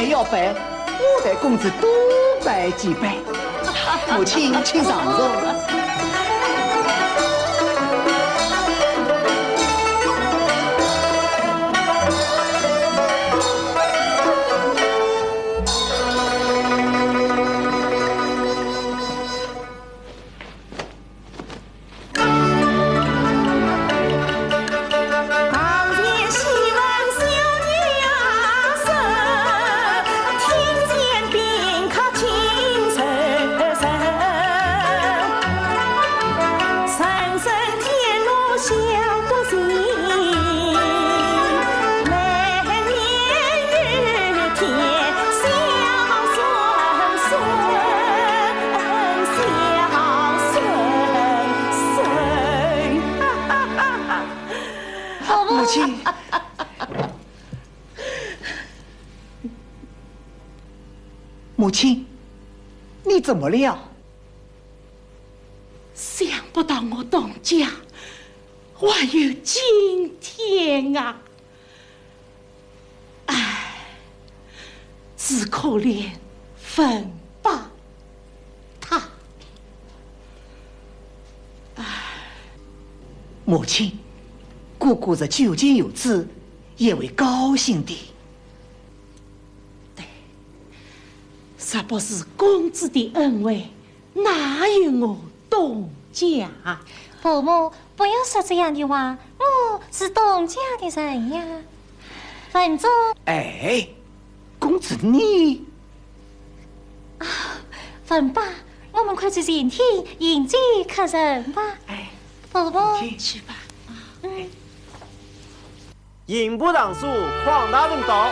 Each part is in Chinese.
要拜，我代公子多拜几拜。母亲，请上座。母亲，你怎么了？想不到我东家还有今天啊！唉，只可怜粉爸他。唉，母亲，姑姑这久见有之，也为高兴的。若不是公子的恩惠，哪有我东家？婆母，不要说这样的话，我是东家的人呀。文忠，哎，公子你啊，文爸，我们快去前厅迎接客人吧。哎，婆母，去吧。刑部堂书匡大人到。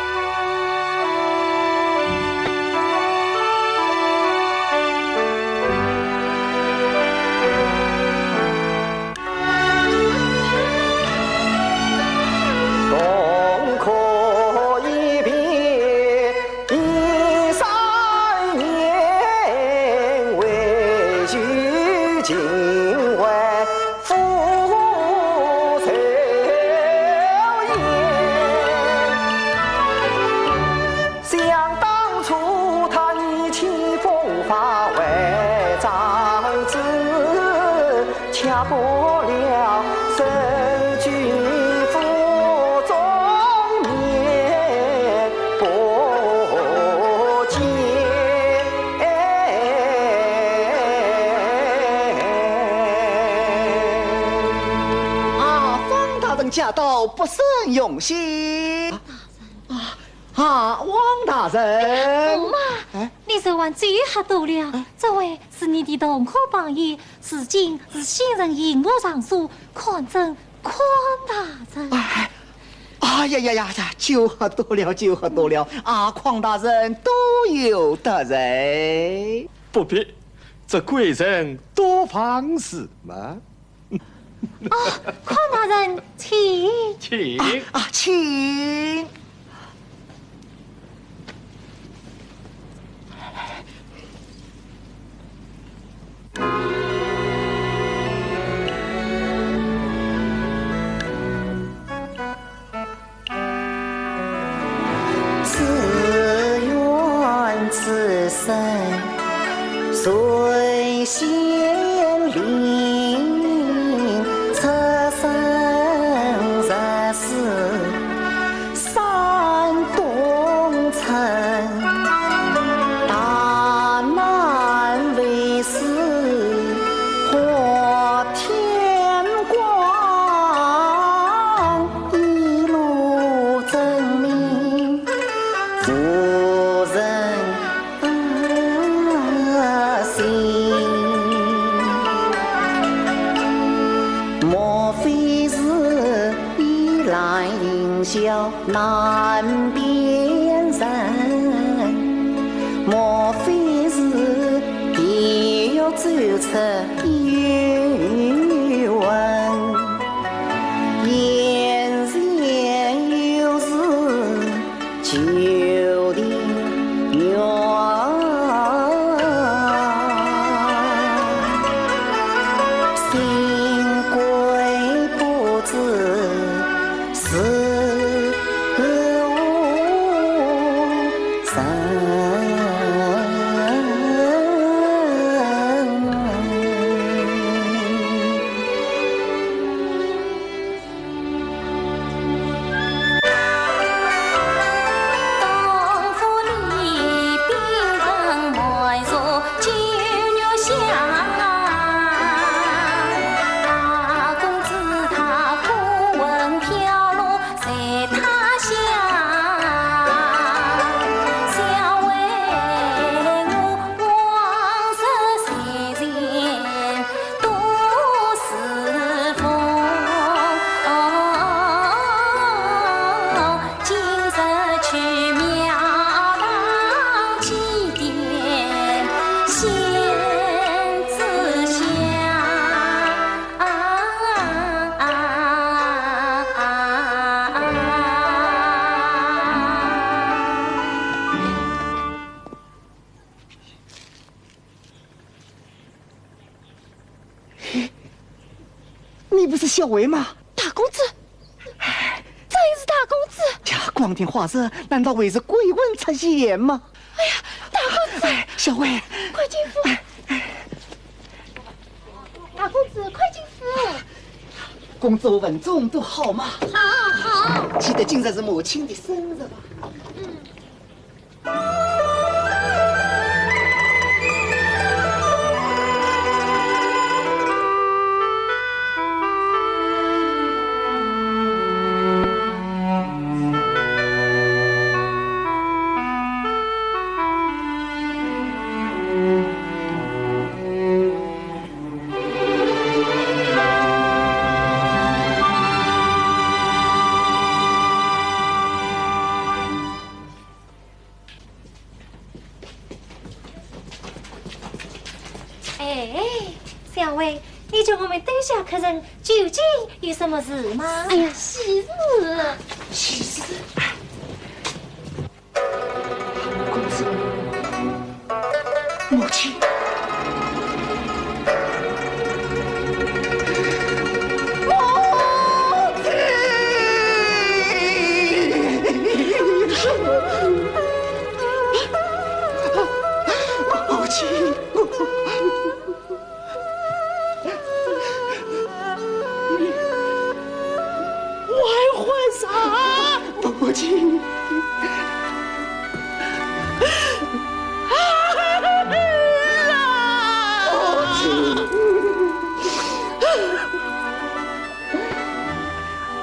驾到不胜用心汪大人，驸马，你这碗酒喝多了。这位是你的同科朋友，如今是新任刑部尚书，况真匡大人。哎呀，酒喝多了啊！匡大人多有得罪。不必，这贵人多方事嘛。邝大人，请。请。请。自愿此生随仙灵，侧身在世山东城，大难为师破天光，一路证明夫人心。莫非是依兰营销难辨人？莫非是地狱走出冤魂？俨然又是旧的缘。新贵不知是无神。东府里兵分埋入金玉香，大公子他孤魂飘落在他乡，想为我往日残人多侍奉。今日去庙堂祭奠先知香。你不是小薇吗？大公子，这也是大公子。呀，光天化日，难道为是贵文出现吗？哎呀，大公子，小薇，快进府！大公子，快进府！公主稳重都好吗？好。记得今日是母亲的生日吧？哎，小薇，你叫我们等下客人究竟有什么事吗？哎呀，喜事！喜事！公子，母亲，母亲，还还啥？母亲。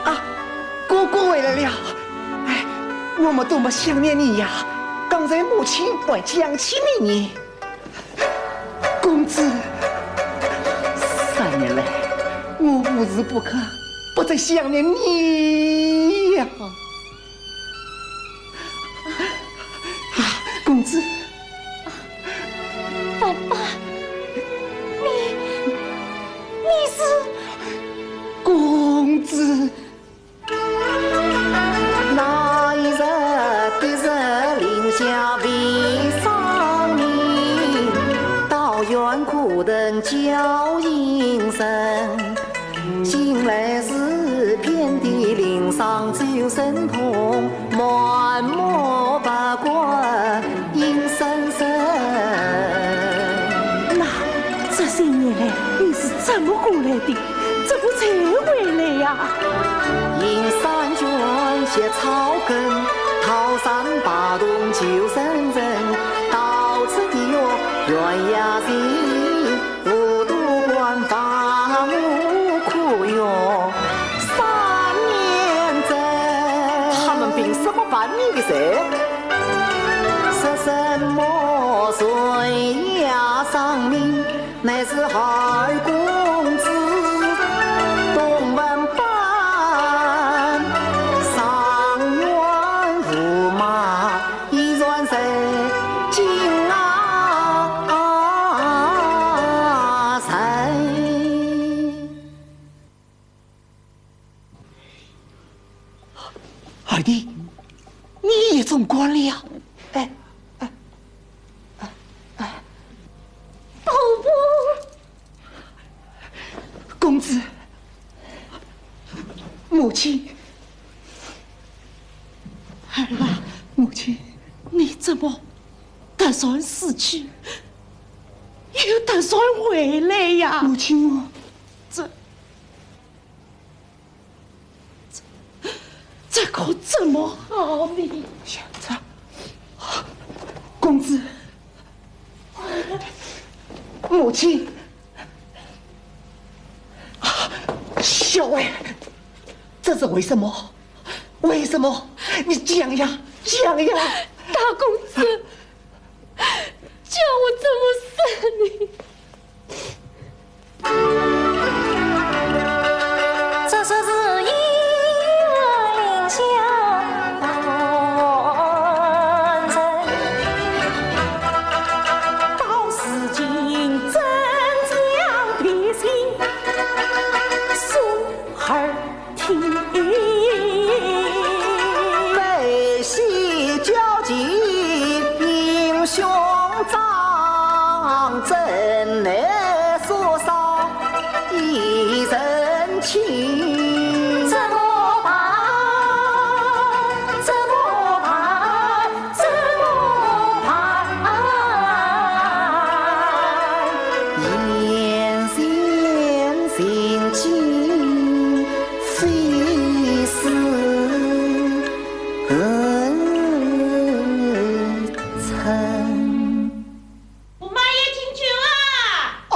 啊，哥哥回来了！哎，我们多么想念你呀！刚才母亲还讲起你，公子，3年来我无时不刻不在想念你呀！公子，爸爸，人叫应声，醒来时遍地鳞伤只有神痛，满目八卦阴森森。那这些年来你是怎么过来的？怎么才回来呀？因三军携草根，桃山八洞救生人，到此地哟悬崖地，无度官方无苦哟3年整。他们凭什么办你的事？说什么悬崖丧命，乃是二公子东门班，上元驸马已转身惊神。二弟，你也中官了呀？哎，婆婆，公子，母亲，儿啊，母亲，你怎么打算死去，又打算回来呀？母亲我。这可怎么好呢？小子，公子，母亲，小薇，这是为什么？为什么？你讲呀，讲呀！大公子，叫我怎么死你？这是日夜临香完成，到时今真将撇心送儿听。悲喜交集英雄长，真乃所少一人情。怎么办？怎么办？怎么办？言言心情非是曾。驸马爷进去啊！哦，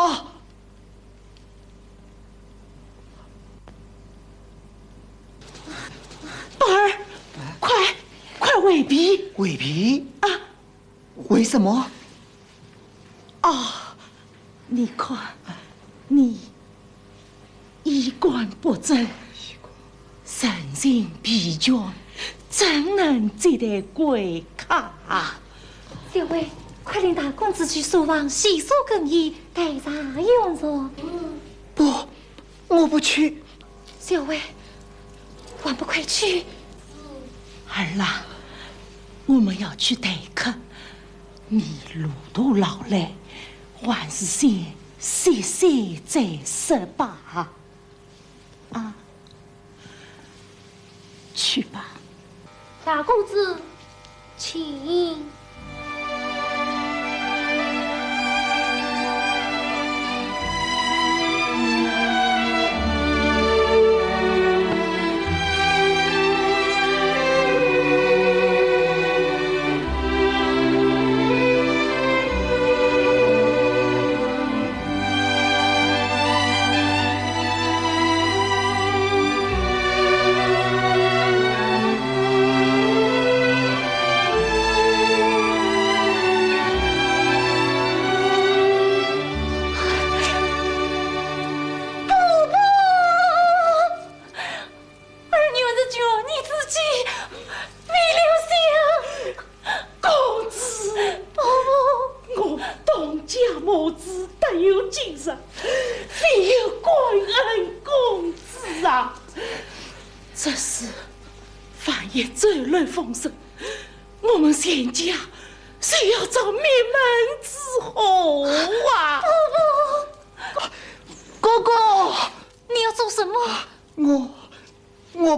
宝儿，快未必未必啊！为什么？啊！你看，你衣冠不整，身形疲倦，怎能接待贵客啊？小薇，快领大公子去书房洗漱更衣，待茶用茶。不，我不去。小薇，还不快去？儿啊，我们要去待客，你路途劳累，还是先歇歇再说吧。啊，去吧。大公子，请。这是范爷走漏风声，我们县家是要找灭门之后啊！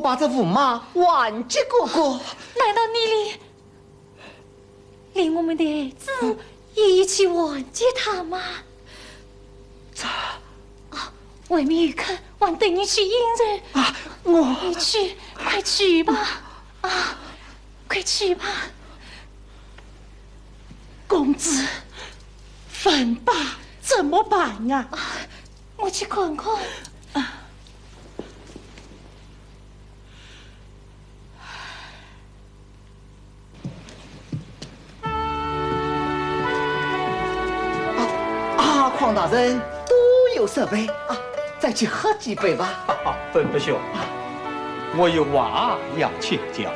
把这驸马挽接过过。难道你令我们的儿子一起挽接他吗？这外面有客，还等你去应人啊，你去，快去吧！啊，快去吧！公子，分吧，怎么办啊？我去看看。邝大人都有设备啊，再去喝几杯吧。本不兄，我有话要请教。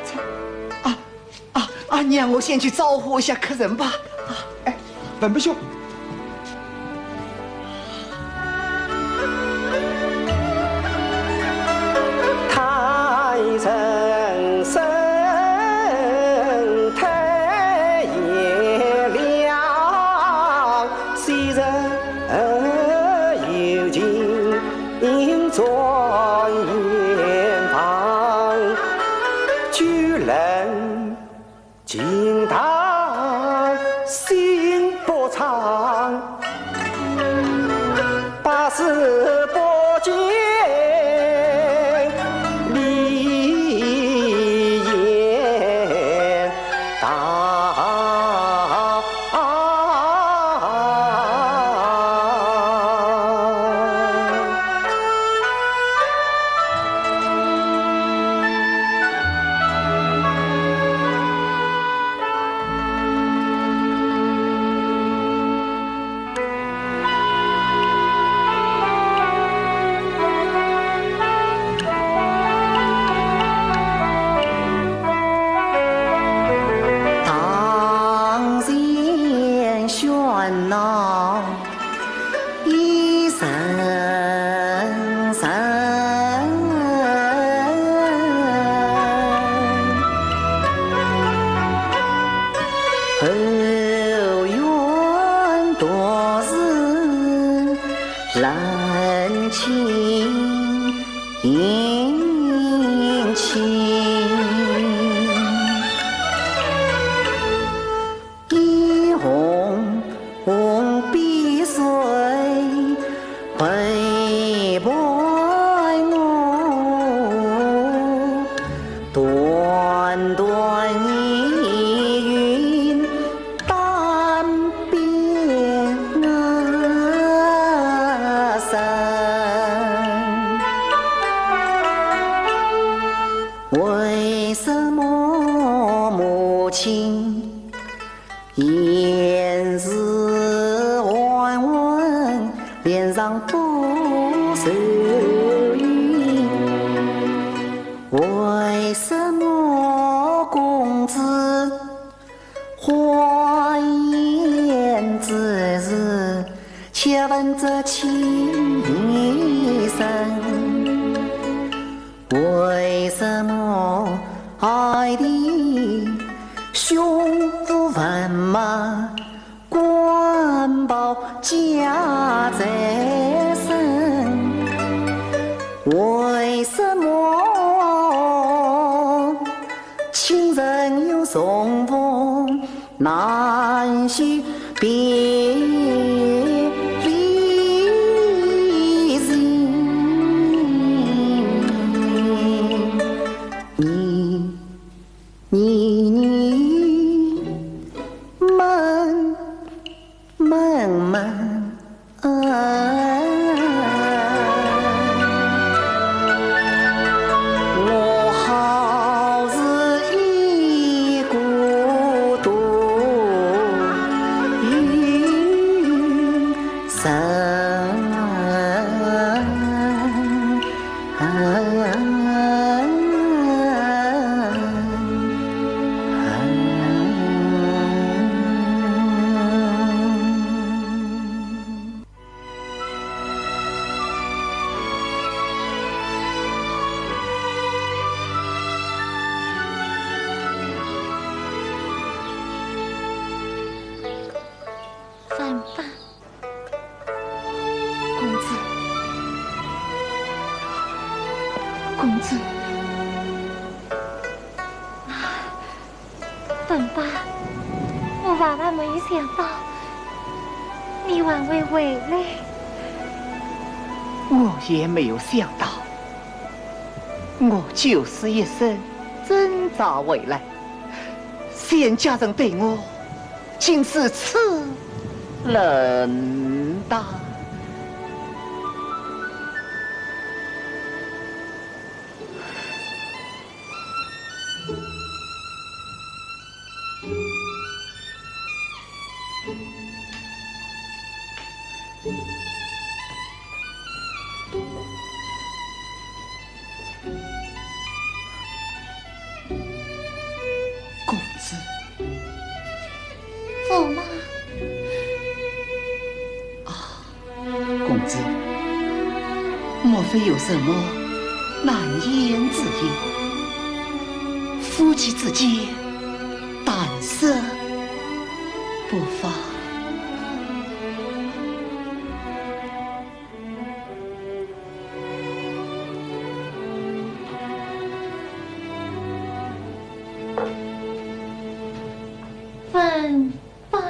娘，我先去招呼一下客人吧。本不兄。太神圣，太炎亮，昔日有情转远方，居人惊叹心不长，八十八劫。为什么母亲言辞婉文，脸上不收云？为什么公子欢颜之日，且闻这情声？为什么爱的胸腹文马，官报家在身？为什么情人有重逢，难续别离人？你闷我好似一孤独余生。饭吧，公子，公子，笨爸，我万万没有想到你还会回来。我也没有想到，我就是一生挣扎回来，县家人对我竟是此冷淡。公子，驸马，公子，莫非有什么难言之隐？夫妻之间，胆色不妨。笨爸。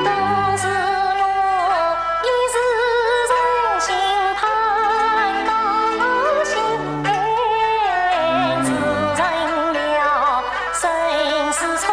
当时我已是人心盼，高兴自认了生死错。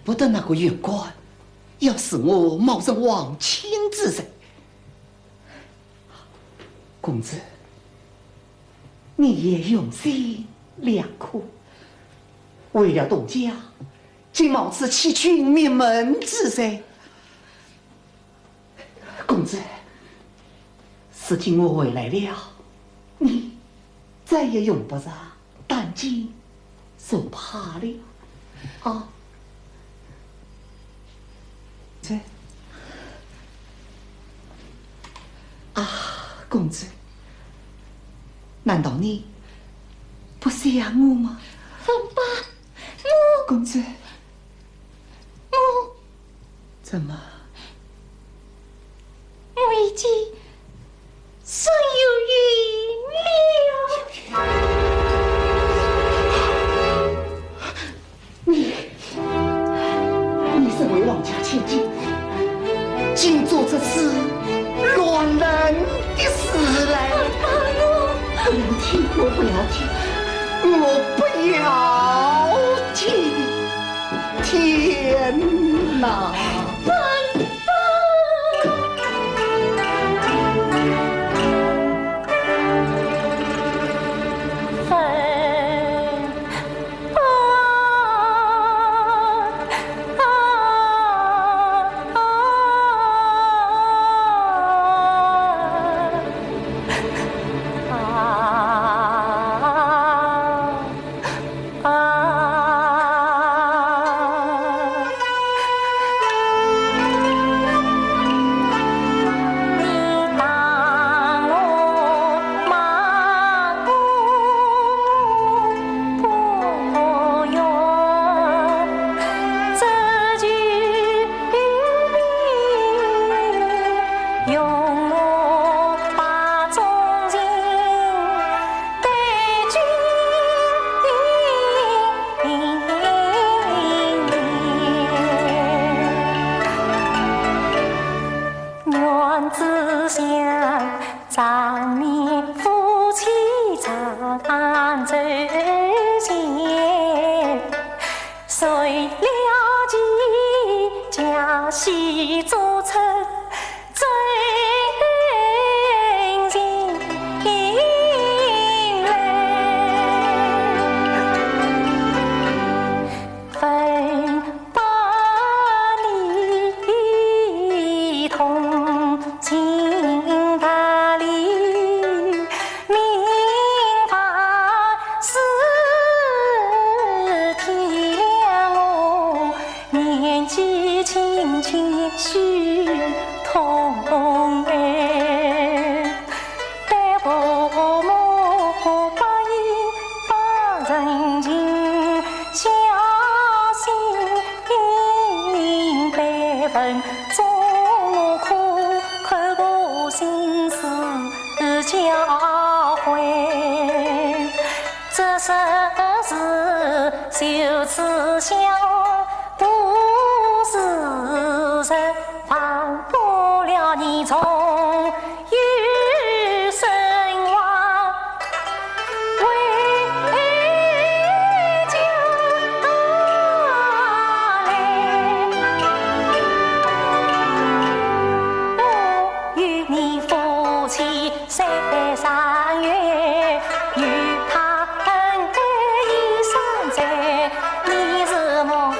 不得那个月光，要使我冒着亡亲之罪。公子，你也用心良苦，为了东家，竟冒此欺君灭门之罪。公子，如今我回来了，你再也用不着担惊受怕了啊！这啊，公子，难道你不想我吗？凤爸，公子，我怎么？我已经身有孕了。你身为王家千金，竟做这次乱伦的事来！不要听，我不要听，我不要听！天哪！长年夫妻长走前，谁了解家戏做出真情来？分把你同情大理，明白是体谅我年纪轻轻须痛爱，但父母不应把人情，小心百分中苦，看过心事教诲，这世事就此相不是人，放不了你从余生亡，为家来。我与你夫妻3月，与他恩爱已3载，你是梦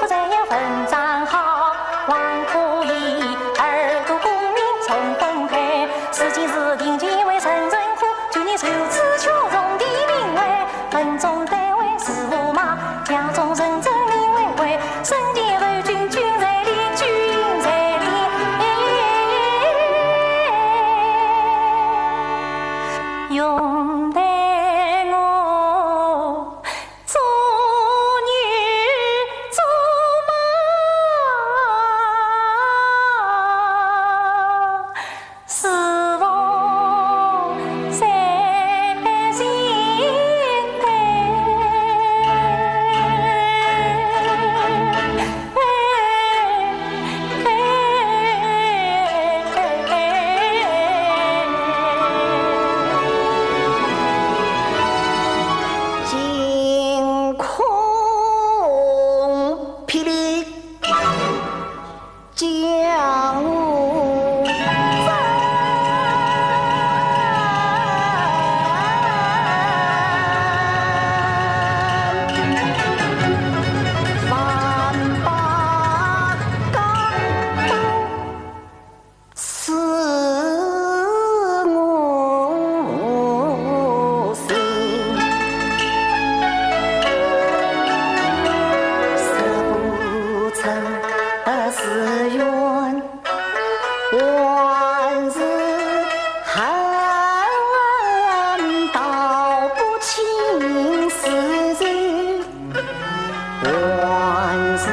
万事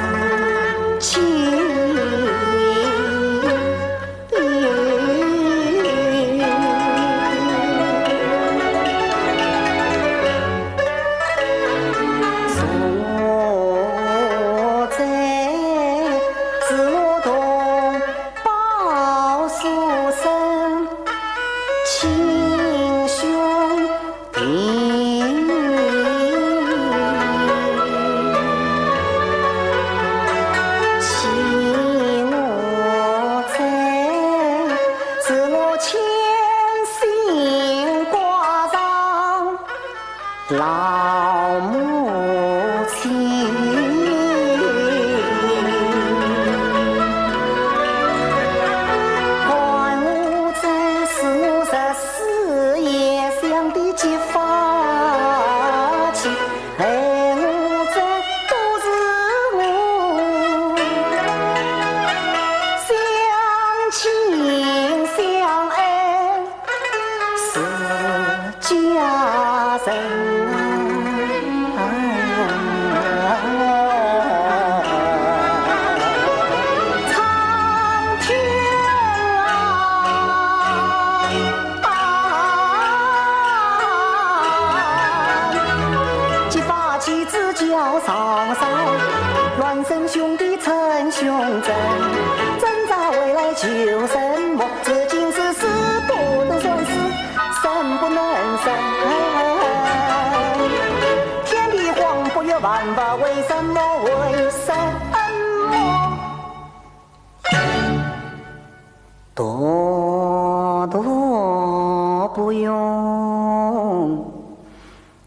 情。老母亲，看我这是我14夜想的结发妻，哎，我这都是我相亲相爱是家人。上山，孪生兄弟称兄珍，挣扎未来求什么？至今是死不能算死，生不能生。天地荒不有万法，为什么？为什么？多多不用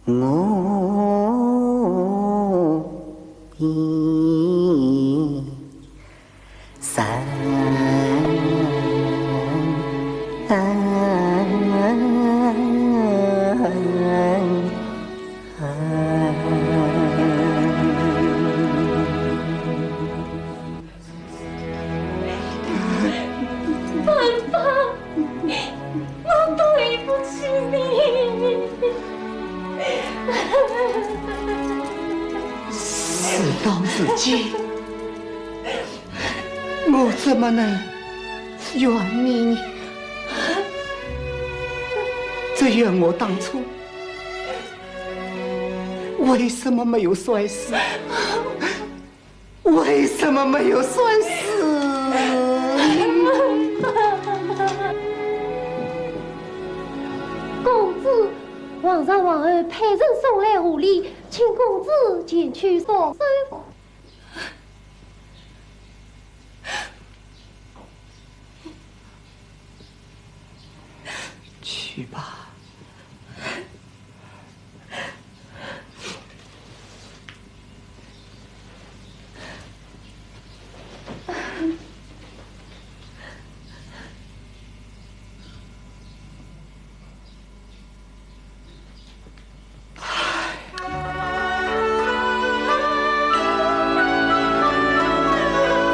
我。我怎么能怨你？只怨我当初为什么没有摔死？为什么没有摔死？公子，皇上皇儿派人送来护礼，请公子前去送寿。去吧。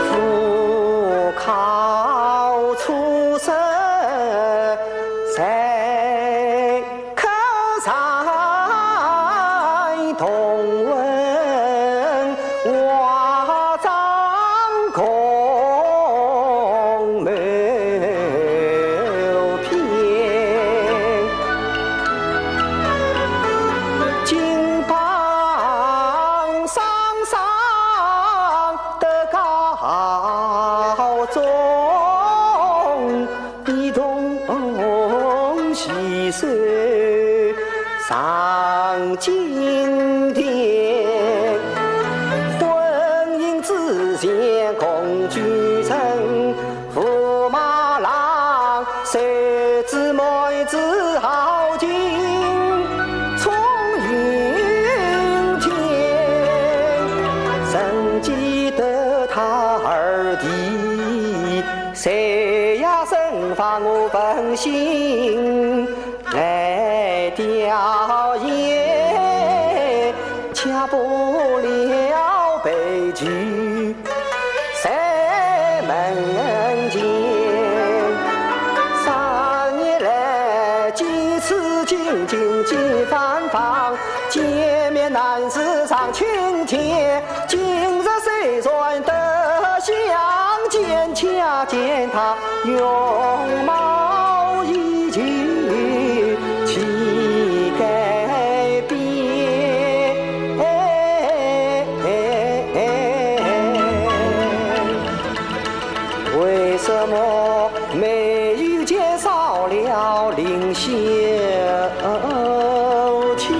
赴考出身。上金殿，婚姻之前共聚成，驸马郎谁知妹子好景冲云天，怎记得他儿弟，谁呀生发我本心来吊唁，掐不了悲剧在门前。3年来几次进京几番访，见面难时常群天，今日虽然得相见，恰见他容貌已经起改变。为什么没有减少了林小青？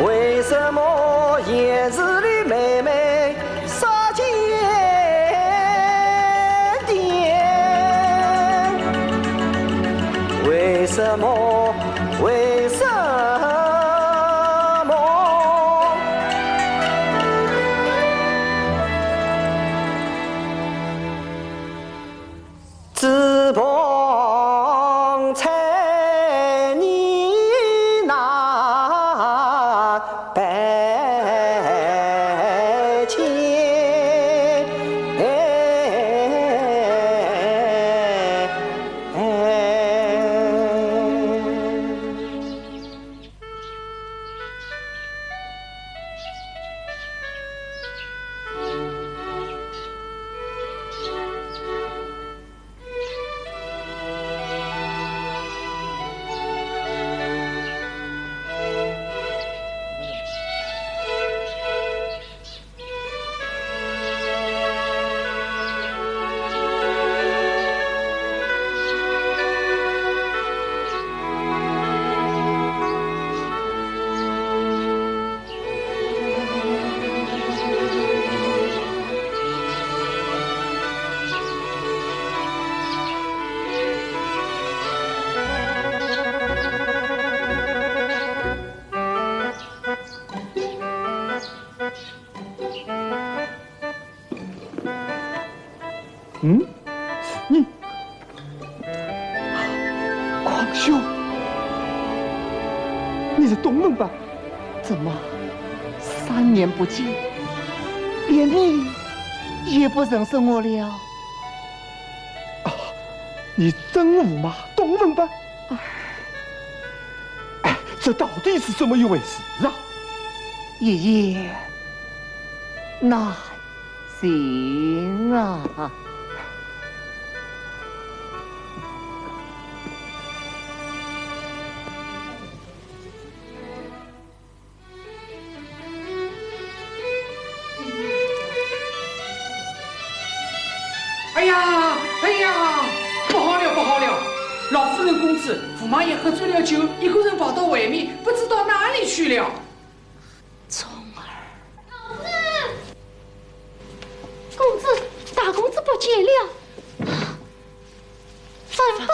为什么言辞里妹妹杀奸点？为什么？为什么？只碰彩你那白牵。你狂兄，你是东门吧？怎么3年不见，连你也不认识我了？啊，你真无马东门吧？哎，这到底是怎么一回事啊？一言难尽啊！哎呀，不好了，不好了！老夫人公子驸马爷喝醉了酒，一个人跑到外面，不知道哪里去了。聪儿，老夫人，公子，大公子不见了，怎办？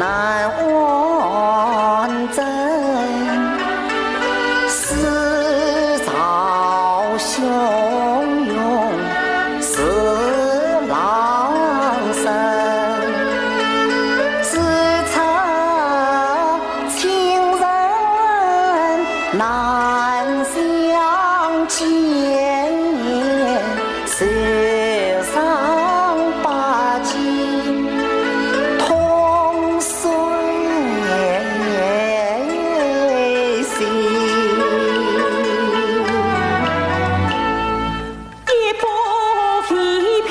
难完整，世造汹涌是浪生，只差情人难相见，手上把酒同岁心。一步一平，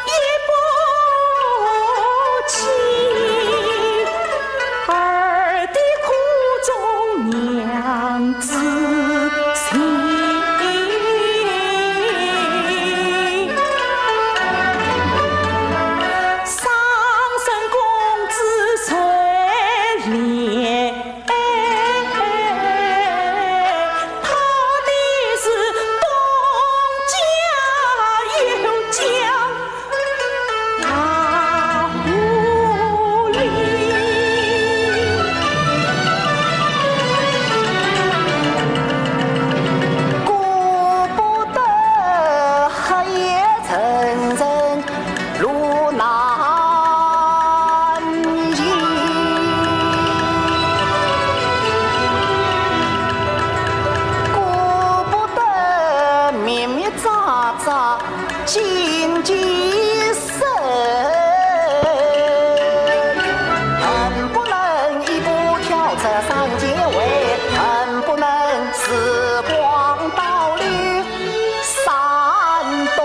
一步轻，儿的苦中娘子心。上生公子垂怜，他的是东家有将大无力。顾不得黑夜沉沉路难行，顾不得密密匝匝紧紧深，恨不能一步跳车上街尾，恨不能时光倒流山东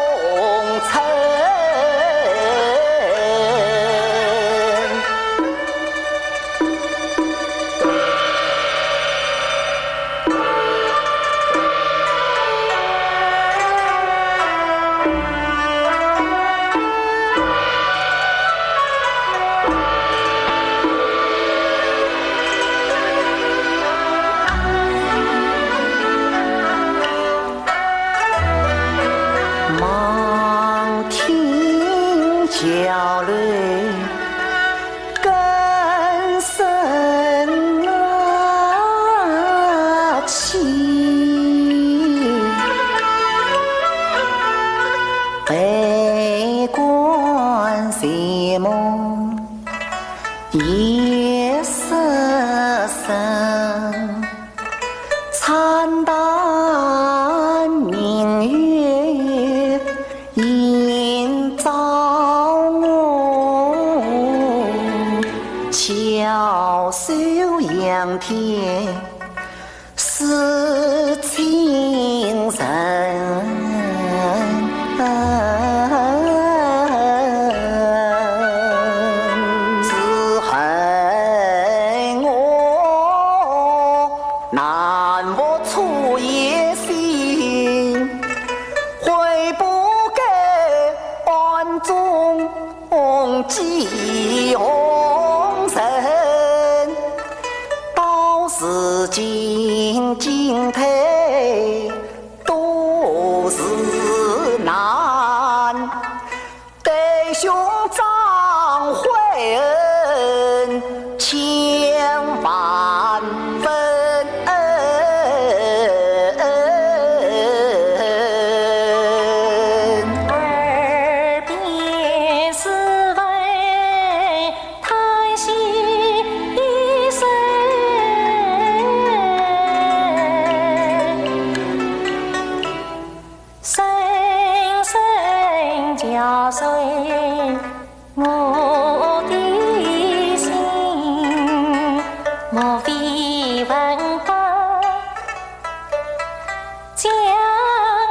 城。忙听交流更深情，悲观谁梦夜深深，惨淡明月映照我，翘首仰天是情人。只恨我难握粗野心，悔不该暗中记红尘，到时进进退都是难，弟兄长悔恩千万分。耳边是问叹息一声，深深敲碎我的心，莫非文化将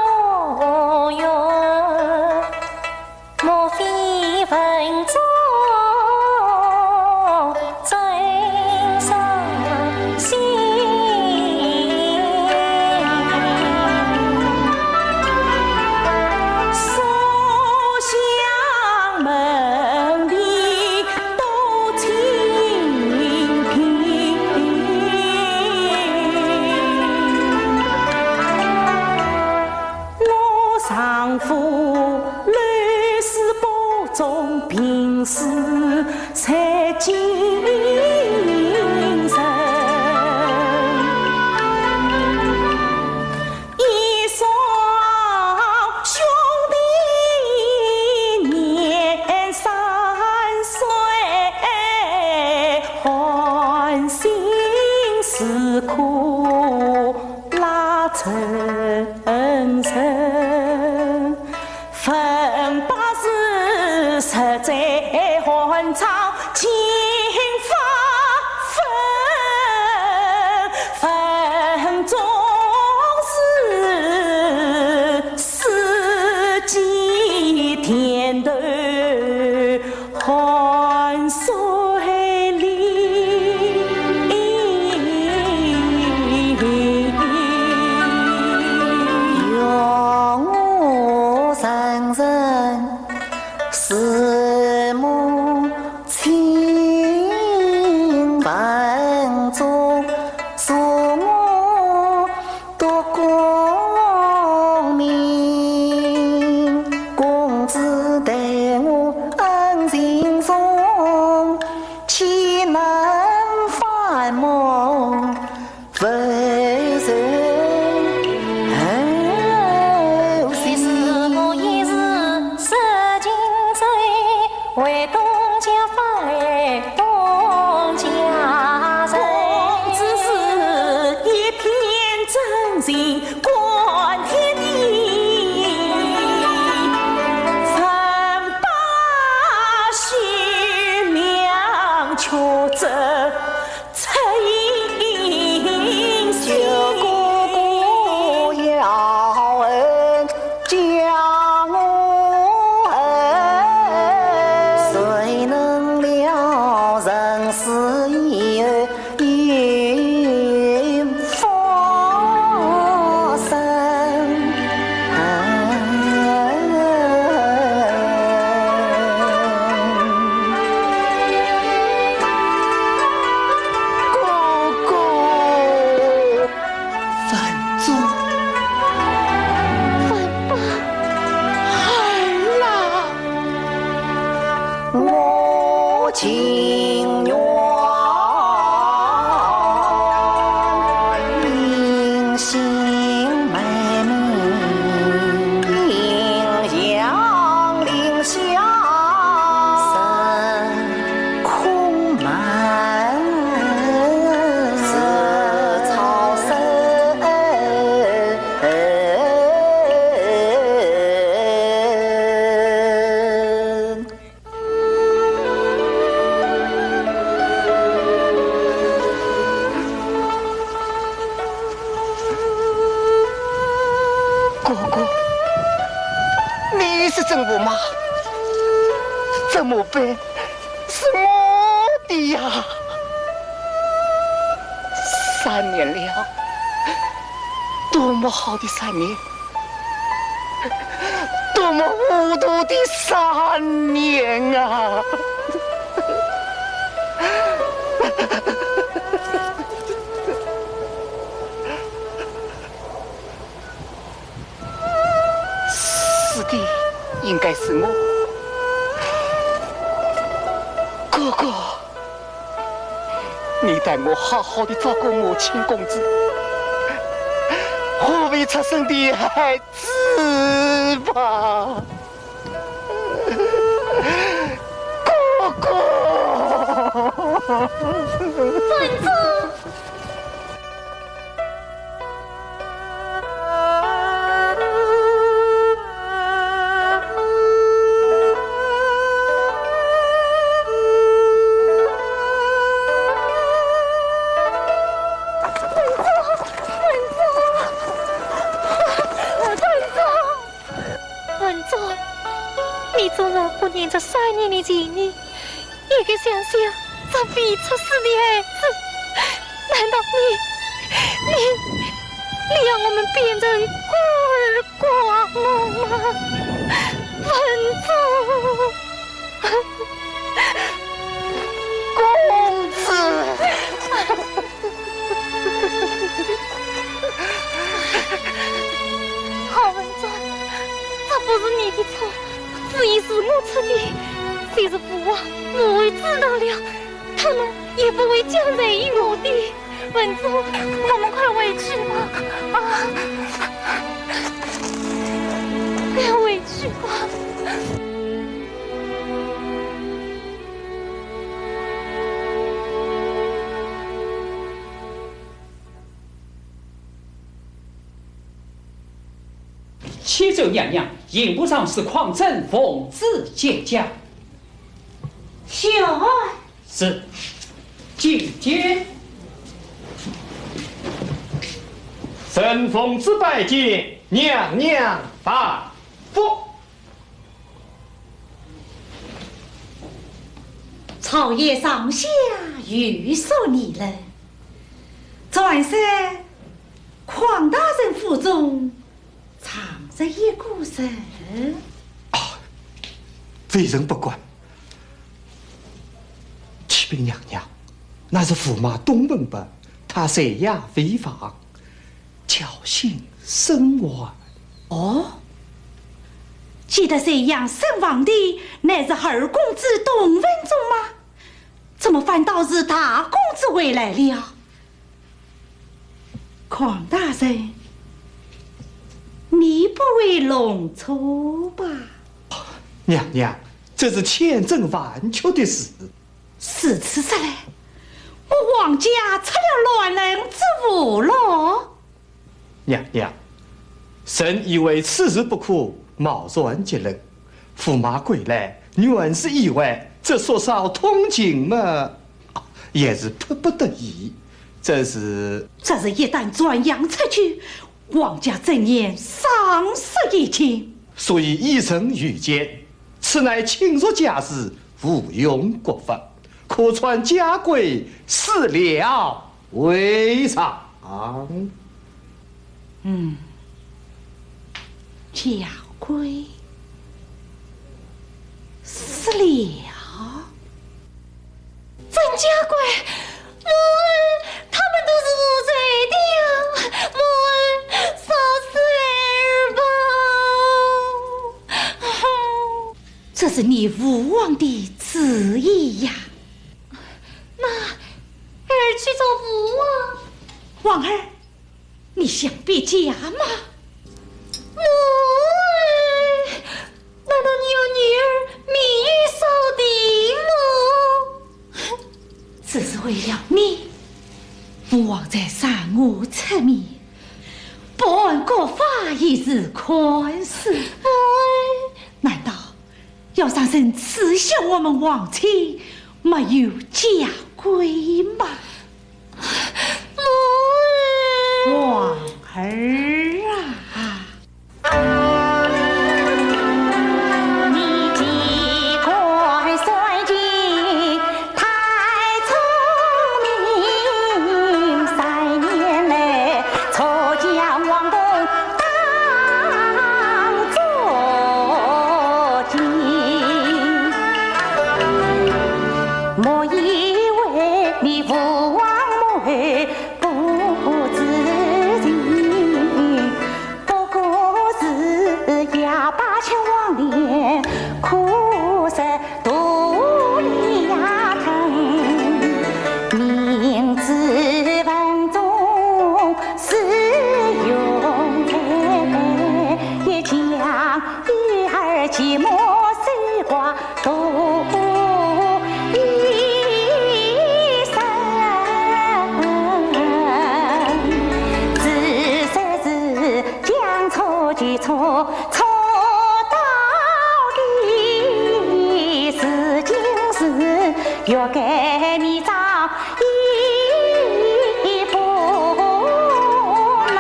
我怨，莫非文中真伤心。书香门中平时才精神。一双兄弟年30岁，欢心事苦拉成绳。分八字实在欢唱情发分，分中是四季天头寒水里。四目清凡中，数目多功名。公子待我恩情重，岂能反目非人？为东家发来东家人，公子是一片真情观天地，分把虚名却走出英雄。哥哥要恩将我谁能了人世以后因发生？哥哥，范祖，范爸，孩啦，我情愿明心妹妹，应像林下空门，是草生。哥哥，你是真我吗？怎么办？是我的呀！3年了，多么好的3年，多么糊涂的3年啊！死的应该是我，哥哥，你带我好好的照顾母亲公子，和未出生的孩子吧，哥哥。范祖。你做了不念这3年的情谊，一个想想这未出世的孩子，难道你让我们变成孤儿寡母吗？文宗，公子。好文宗，这不是你的错，这也是是我出的，虽是父王我会知道了，他们也不会将人于我的。文珠，我们快回去吧！快回去吧！启奏娘娘，刑部尚书匡正奉旨见驾。小儿是，觐见。神奉旨拜见娘娘拜服。朝野上下预说你了。转身，匡大人府中藏着一股人。微臣不管。启禀娘娘，那是驸马东门伯，他擅押违法，侥幸身亡。哦，记得这样身亡的乃是二公子董文忠吗？怎么反倒是大公子回来了？匡大人，你不会弄错吧？娘娘，这是千真万确的事。是此时来，我王家出了乱人之误了。娘娘，臣以为此事不可贸然结论。驸马归来，原是意外，这说少通情嘛，也是迫不得已。这是一旦转扬出去，王家怎言丧失一切？所以依臣愚见，此乃侵入家事，无用国法，可传家规，事了为上。家规死了，曾家贵，母儿他们都是无罪的呀，母儿杀死儿吧。这是你父王的旨意呀。那儿去找父王儿，你想别家吗？母儿，难道你有女儿命运扫地吗？只是为了你，父王在杀我出面，不按国法一日宽恕。母儿，难道要让人耻笑我们王妻没有家规吗？王儿啊！你机关算尽太聪明，3年来筹将王公当作金，莫以为你父王妹不知情，不过是哑巴欠王脸，苦涩度牙疼。明知文中是用才，也将一儿寂寞水瓜度一生。自算是将错就错，错到底，是今是欲盖弥彰，一不能。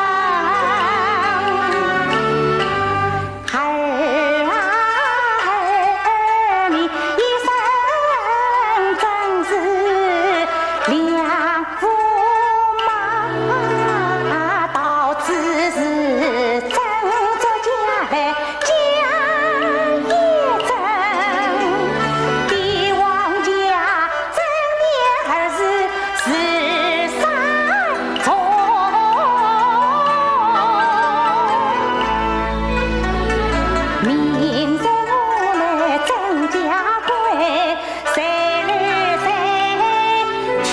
儿啊儿，你一生真是良驸马，到此时真作家来讲一真，帝王家真年家规，谁来谁去？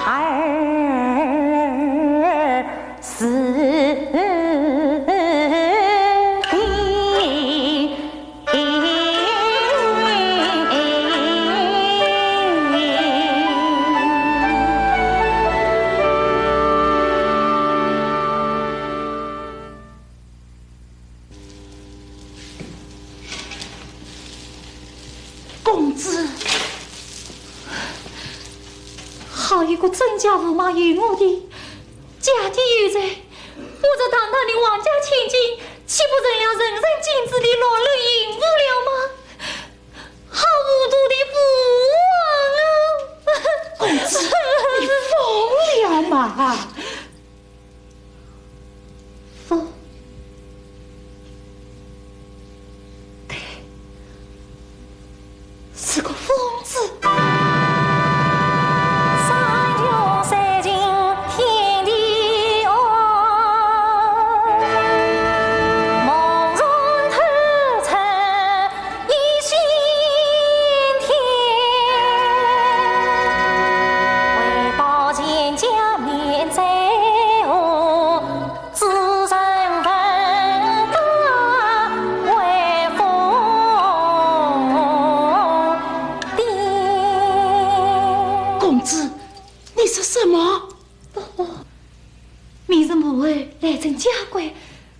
儿是。真家驸马与我的家底有罪，我这堂堂的王家千金，岂不成了人人禁止的落人淫妇了吗？好无毒的父王啊！公子，你疯了吗？疯？对，是个疯子。家规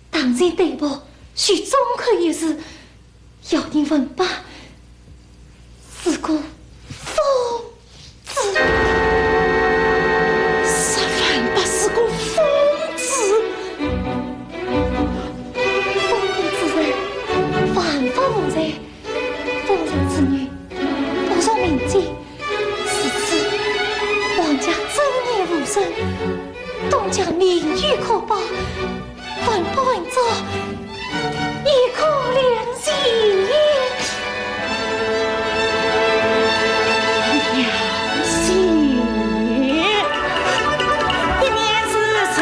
当然对簿，须中可一事，要人问罢，是个疯子。十万不是个疯子，疯子人犯法无罪，妇人之女不受民戒，是此王家真业无声。东家名誉可保，问不问责，也可良心。良心，一面是诚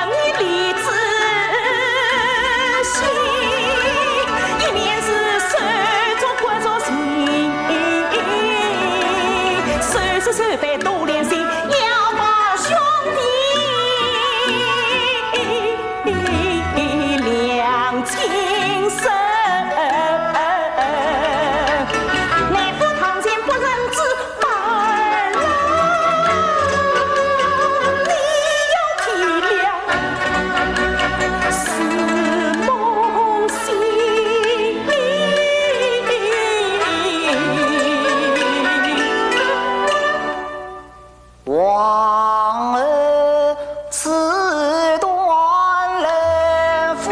意理之心，一面是手中关着心，手背多良心，要把兄弟。情深，内府堂前不认字，二郎你要体谅，是梦醒王儿此段人夫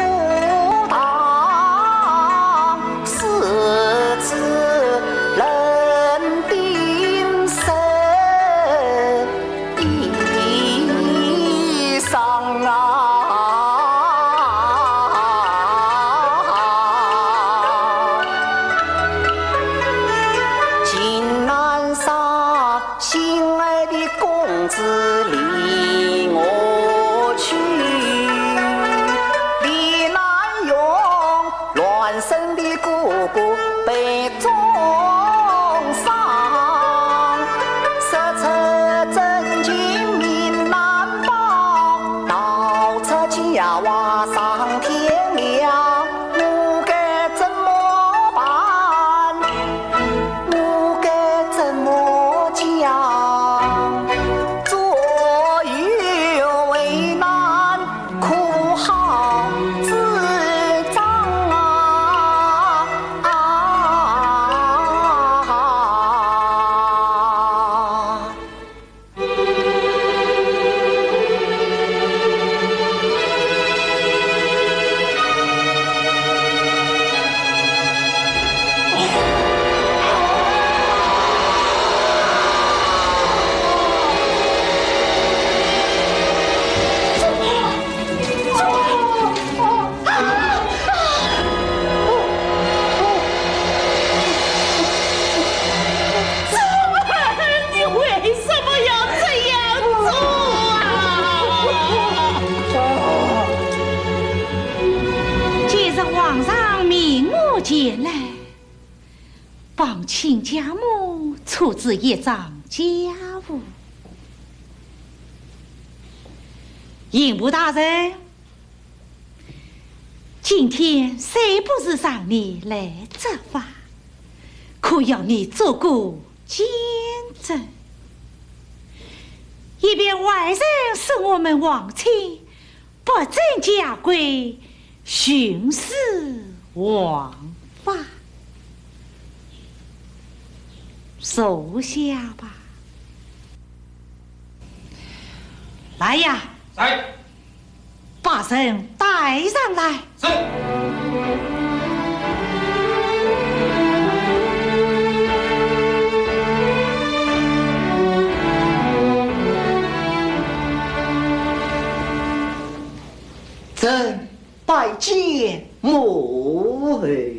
前来帮亲家母处置一桩家务。刑部大人，今天虽不是让你来执法，可要你做个见证，以便外人使我们王亲不正家规，徇私枉法。收下吧。来呀！来，把人带上来。是。朕拜见母儿。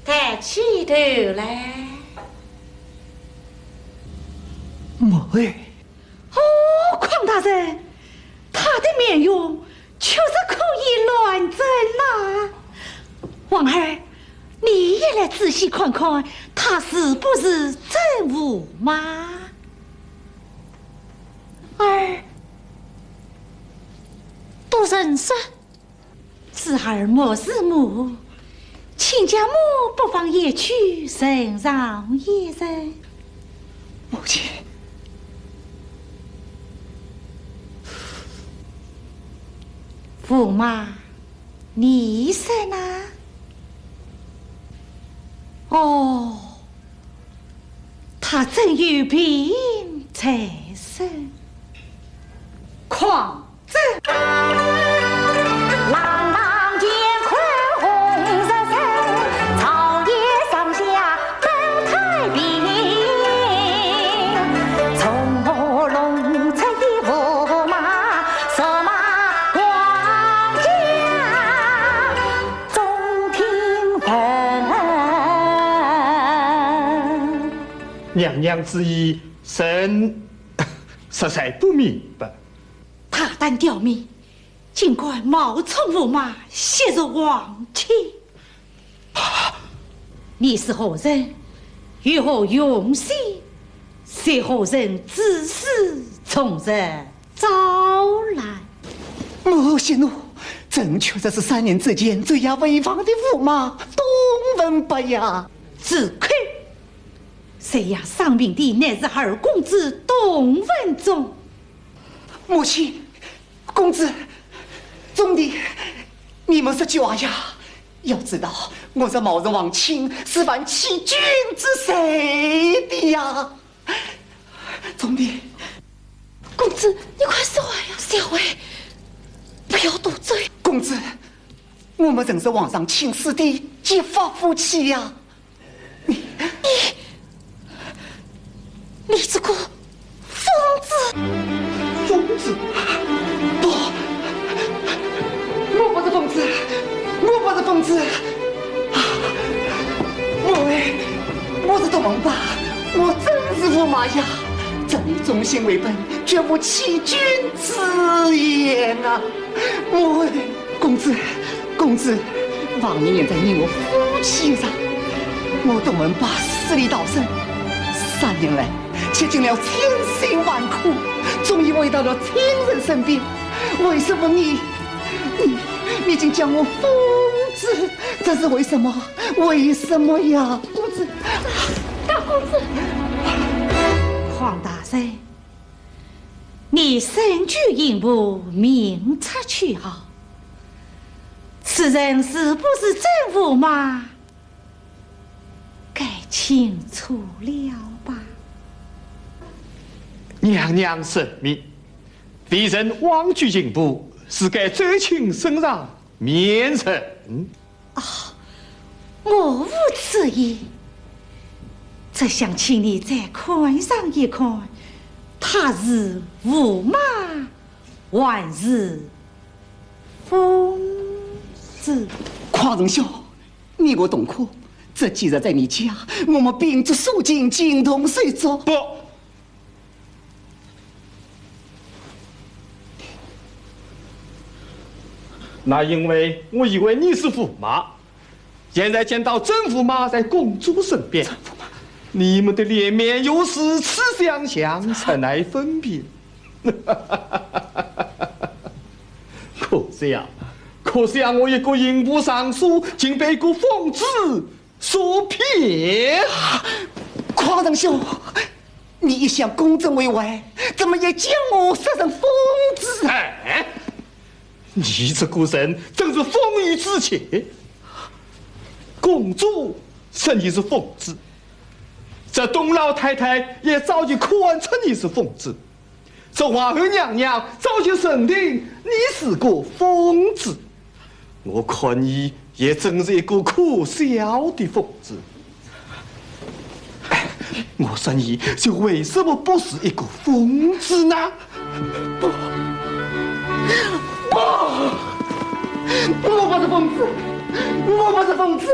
抬起头来。母儿。哦，匡大人，他的面容确实可以乱真呐。王儿，你也来仔细看看，他是不是真武吗？儿，都认识。子儿莫是母，亲家母不妨也去忍让一忍。母亲。驸马，你是呢？哦，他正有病在身，况真。朗朗乾坤红日升，朝野上下登太平。从我龙出一驸马，策马皇家中听闻。娘娘之意，臣实在不明白。大胆刁民，竟敢冒充驸马，挟入王妻！你是何人？有何用心？随何人指使从人招来？母息怒，朕确实是3年之间最压违法的驸马，东文不雅。自愧！谁呀？丧命的乃是二公子董文忠。母亲，公子，兄弟，你们是假呀！要知道，我这某人王亲是犯欺君之谁的呀！兄弟，公子，你快释怀呀！释怀，不要多罪。公子，我们正是皇上亲师的结发夫妻呀！你这个疯子！疯子？不，我不是疯子，我不是疯子。我是董王八，我真是驸马呀！朕以忠心为本，绝无欺君之言啊！公子，往年在你我夫妻上，我董文八死里逃生，3年来。吃尽了千辛万苦，终于回到了亲人身边。为什么你竟将我封子？这是为什么？为什么呀，公子？大公子，黄大人，你身居刑部，名察曲好，此人是不是真驸马？该清楚了吧？娘娘圣明，敌人枉居刑部，是该追请升让，免惩。我无此意，只想请你再看上一看，他是驸马，还是疯子？匡仁兄，你我同苦，这几日在你家，我们秉烛肃静，精同睡着。不。那因为我以为你是驸马，现在见到真驸马在公主身边，你们的脸面又是此相像，才来分别。可想我一个刑部尚书，竟被个疯子所骗。夸张兄，你一向公正为外，怎么也将我说成疯子？哎，你这个人真是风雨之切。公主说你是疯子，这董老太太也早就看出你是疯子，这皇后娘娘早就认定你是个疯子。我看你也真是一个可笑的疯子。我说你就为什么不是一个疯子呢？我不是疯子，我不是疯子，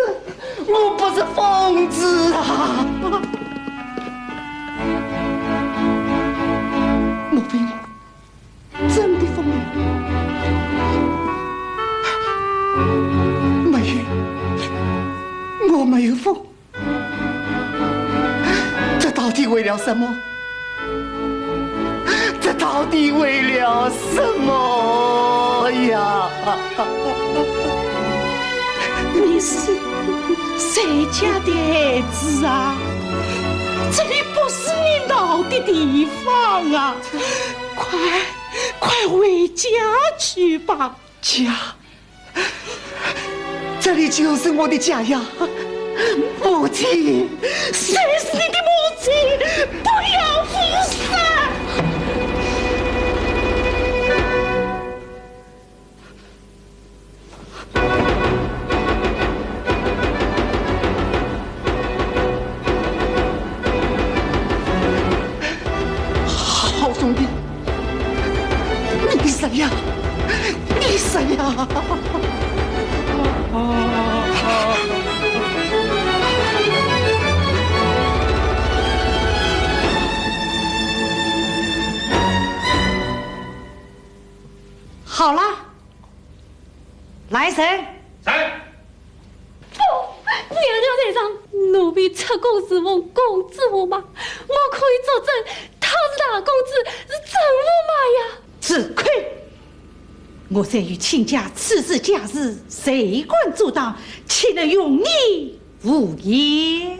我不是疯子啊！莫非我真的疯了？没有，我没有疯。这到底为了什么？这到底为了什么呀？你是谁家的儿子啊？这里不是你闹的地方啊！快回家去吧。家，这里就是我的家呀！母亲，谁是你的母亲？不要胡说！好兄弟，你谁呀？你谁呀？好了，来人！来。娘娘台上，奴婢出宫侍奉公主驸马，我可以作证，他是大公子，是真驸马呀！自亏！我在与亲家此次假日，谁管阻挡，岂能容你无言？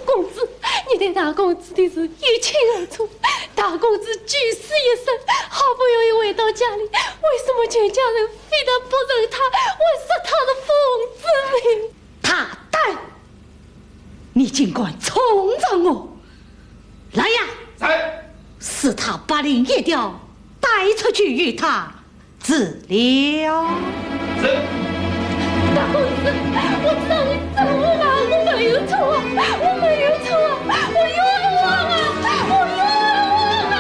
公子，你对大公子的事一清二楚。大公子举世一生，好不容易回到家里，为什么全家人非但不认他，还说他的疯子呢？大胆！你尽管冲着我来呀！来，使他把令一调，带出去与他治疗。是。大公子，我知道你真驸马，我没有错啊，我没有错啊，我冤枉啊，我冤枉啊！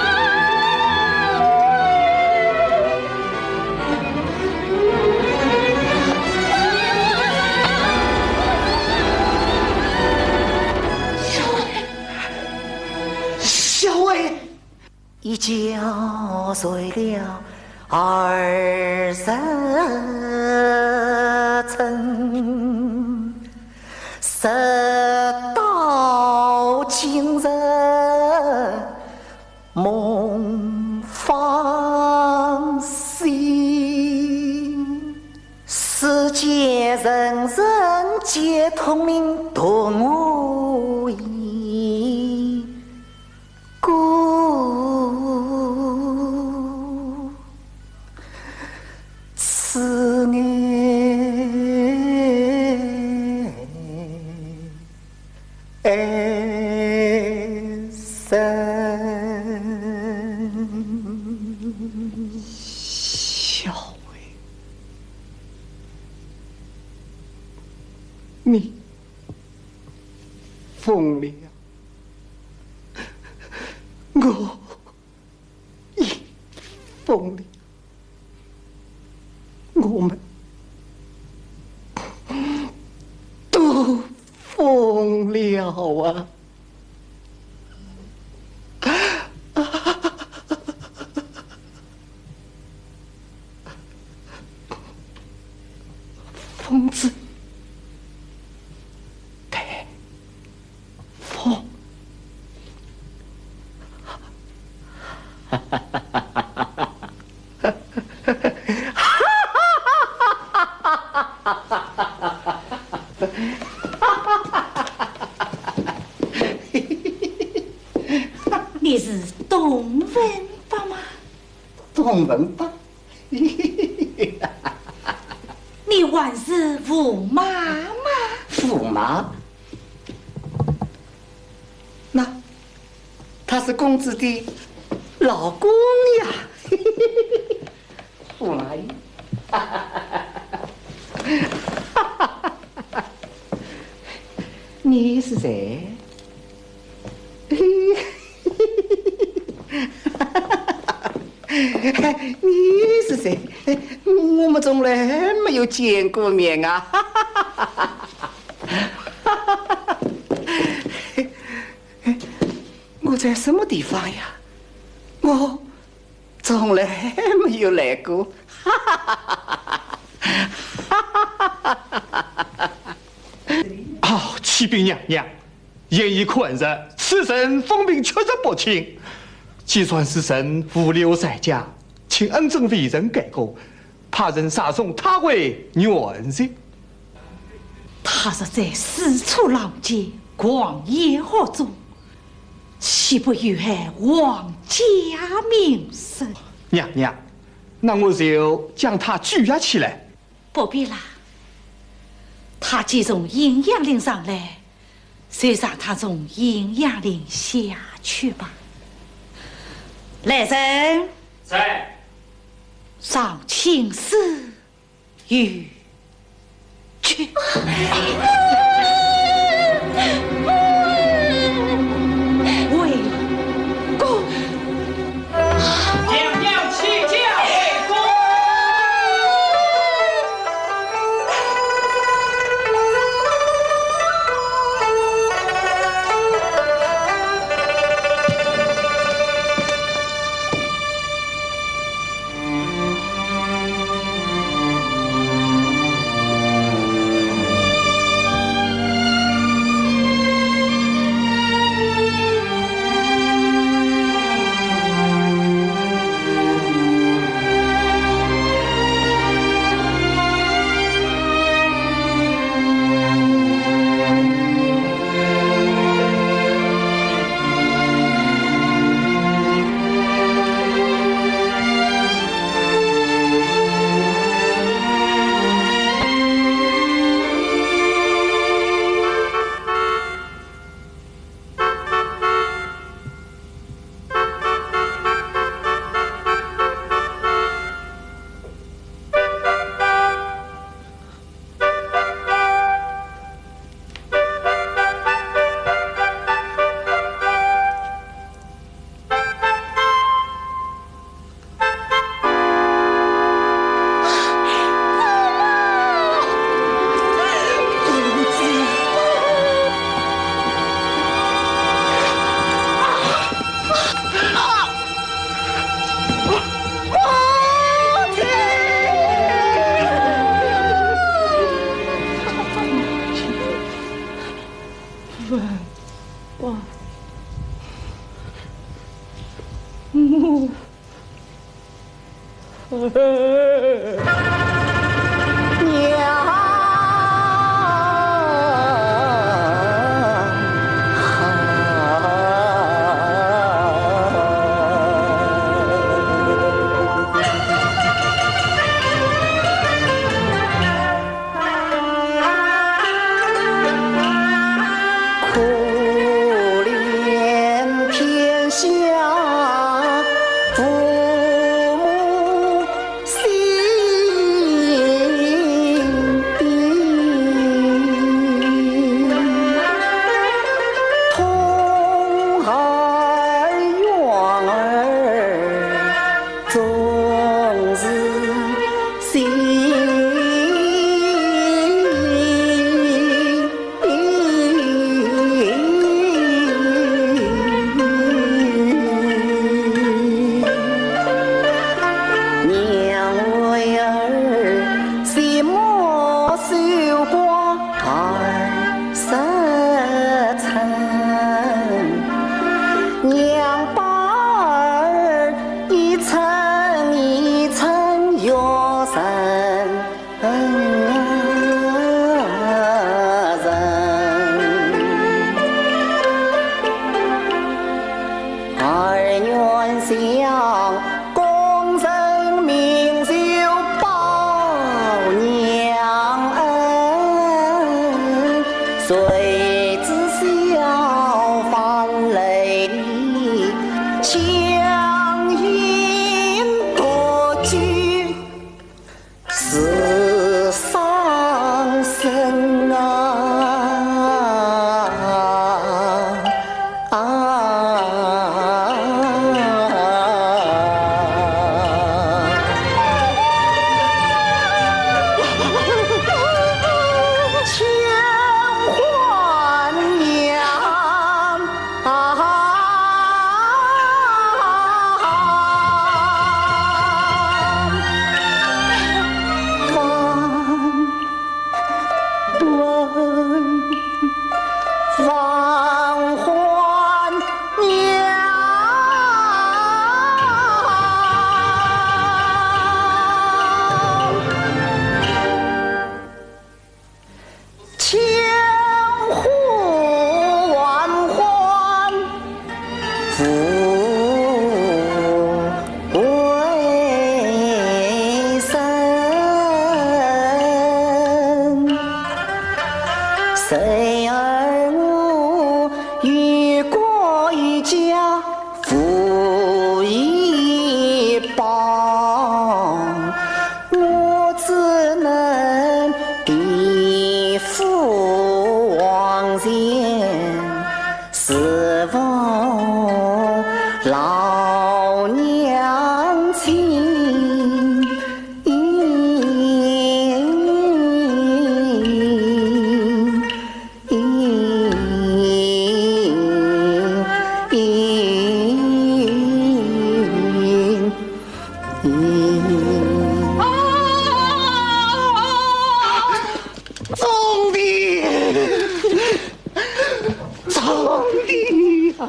小薇，一觉睡了20层，直到今日梦方醒。世间人人皆同名，独我一故。思念深。小薇，你疯了，我也疯了。我们都疯了啊！公子，对，凤。你是董文爸吗？董文爸，你还是驸马吗？驸马，那她是公子的老公呀，驸马爷。你是谁？你是谁？我们从来没有见过面啊！我在什么地方呀？我从来没有来过。哦，启禀娘娘，言已宽仁，此神风病确实不轻。就算是神无留在家，请恩正为人改过，怕人杀送他为原人。他是在四处浪迹，狂野惑众，岂不有害王家名声？娘娘，那我就将他拘押起来。不必啦，他既从阴阳令上来，就让他从阴阳令下去吧。来人，在上请示御去。为公，娘娘起驾为公。20层，娘把儿一层一层越深2元香，功成名就报娘恩，谁知晓翻泪里相迎多聚是伤身谁儿我遇过一家富一帮，我只能地父往前侍奉老娘亲。总理，总理呀，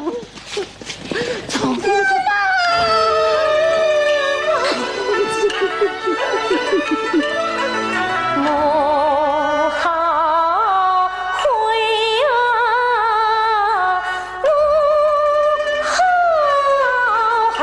总理我好悔啊，我好恨。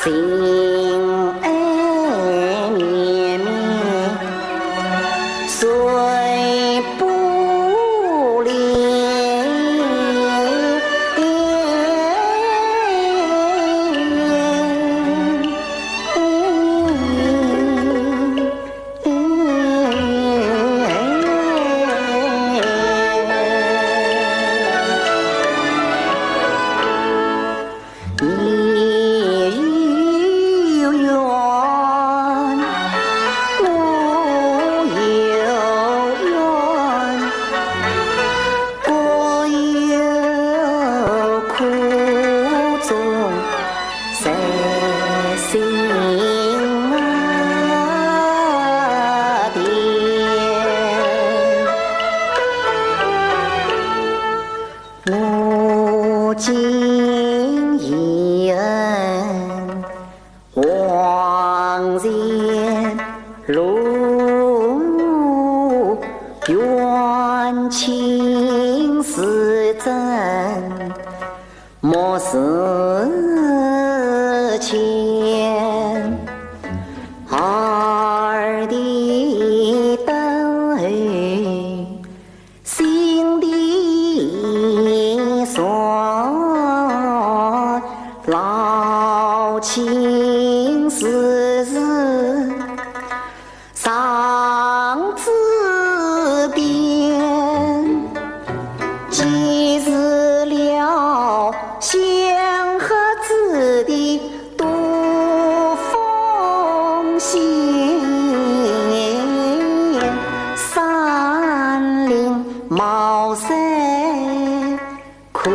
心爱绵绵，随不离。无尽一恩，往前路，缘情是真，莫是钱。儿的灯，心的酸，老情丝上字典，记日了相和子的杜风险，山林茅山苦。